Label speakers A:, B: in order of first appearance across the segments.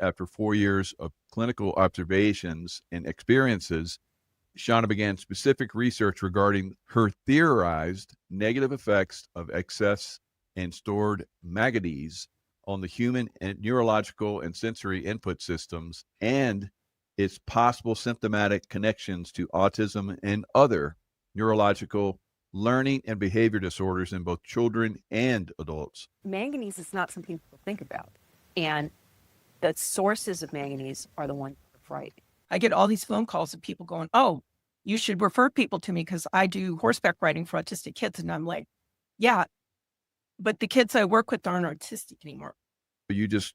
A: After 4 years of clinical observations and experiences, Shauna began specific research regarding her theorized negative effects of excess and stored manganese on the human and neurological and sensory input systems and its possible symptomatic connections to autism and other neurological learning and behavior disorders in both children and adults.
B: Manganese is not something people think about. And the sources of manganese are the ones that are frightening.
C: I get all these phone calls of people going, oh, you should refer people to me because I do horseback riding for autistic kids. And I'm like, yeah, but the kids I work with aren't autistic anymore.
A: You just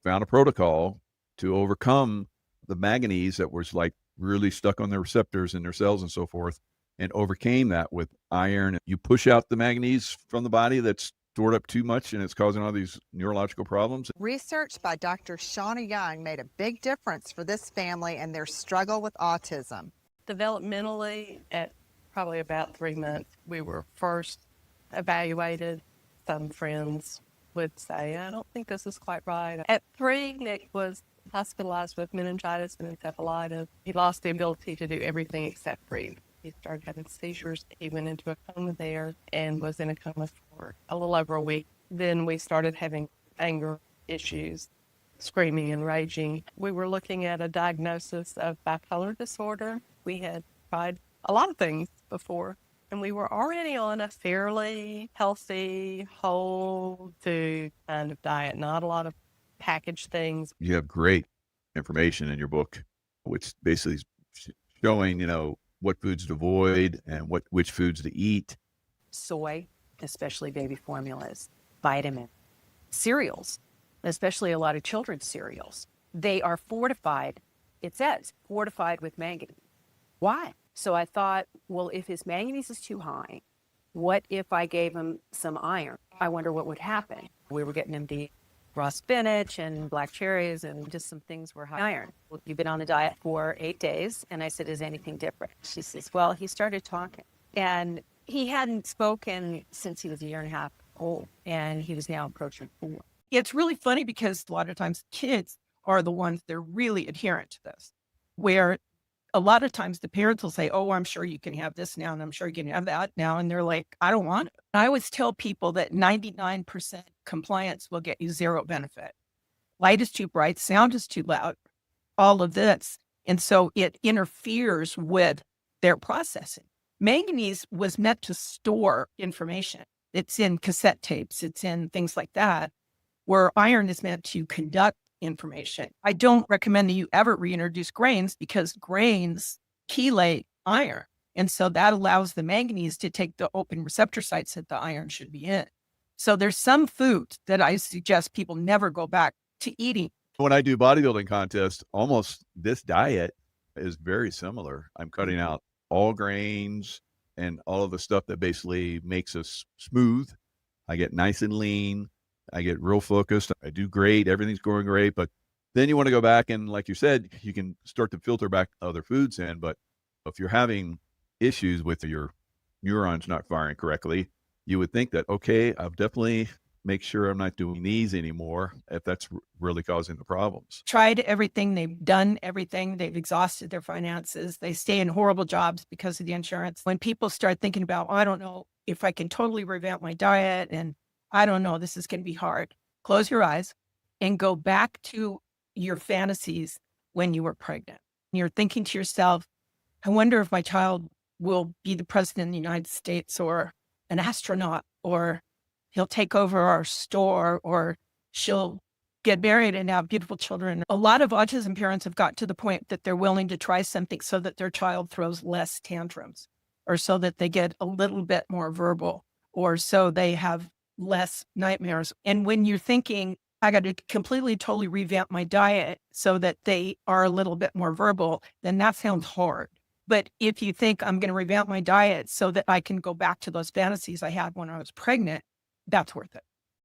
A: found a protocol to overcome the manganese that was like really stuck on their receptors in their cells and so forth, and overcame that with iron. You push out the manganese from the body that's stored up too much and it's causing all these neurological problems.
D: Research by Dr. Shauna Young made a big difference for this family and their struggle with autism.
E: Developmentally, at probably about 3 months, we were first evaluated. Some friends would say, I don't think this is quite right. At 3, Nick was hospitalized with meningitis and encephalitis. He lost the ability to do everything except breathe. He started having seizures. He went into a coma there and was in a coma for a little over a week. Then we started having anger issues, screaming and raging. We were looking at a diagnosis of bipolar disorder. We had tried a lot of things before, and we were already on a fairly healthy, whole food kind of diet, not a lot of packaged things.
A: You have great information in your book, which basically is showing, what foods to avoid and which foods to eat.
B: Soy, especially baby formulas, vitamin, cereals, especially a lot of children's cereals. They are fortified, it says, fortified with manganese. Why? So I thought, well, if his manganese is too high, what if I gave him some iron? I wonder what would happen. We were getting him to eat raw spinach and black cherries and just some things were high iron. Well, you've been on the diet for 8 days. And I said, is anything different? She says, well, he started talking. And he hadn't spoken since he was 1.5 years old. And he was now approaching 4.
C: It's really funny because a lot of times kids are the ones that are really adherent to this, where a lot of times the parents will say, oh, I'm sure you can have this now, and I'm sure you can have that now. And they're like, I don't want it. I always tell people that 99% compliance will get you 0 benefit. Light is too bright, sound is too loud, all of this. And so it interferes with their processing. Manganese was meant to store information. It's in cassette tapes, it's in things like that, where iron is meant to conduct information. I don't recommend that you ever reintroduce grains because grains chelate iron. And so that allows the manganese to take the open receptor sites that the iron should be in. So there's some foods that I suggest people never go back to eating.
A: When I do bodybuilding contests, almost this diet is very similar. I'm cutting out all grains and all of the stuff that basically makes us smooth. I get nice and lean. I get real focused. I do great. Everything's going great. But then you want to go back and, like you said, you can start to filter back other foods in. But if you're having issues with your neurons not firing correctly, you would think that, okay, I'll definitely make sure I'm not doing these anymore if that's really causing the problems.
C: Tried everything. They've done everything. They've exhausted their finances. They stay in horrible jobs because of the insurance. When people start thinking about, I don't know if I can totally revamp my diet and I don't know, this is going to be hard. Close your eyes and go back to your fantasies when you were pregnant. You're thinking to yourself, I wonder if my child will be the president of the United States or an astronaut, or he'll take over our store, or she'll get married and have beautiful children. A lot of autism parents have got to the point that they're willing to try something so that their child throws less tantrums, or so that they get a little bit more verbal, or so they have less nightmares. And when you're thinking, I got to completely, totally revamp my diet so that they are a little bit more verbal, then that sounds hard. But if you think I'm going to revamp my diet so that I can go back to those fantasies I had when I was pregnant, that's worth it.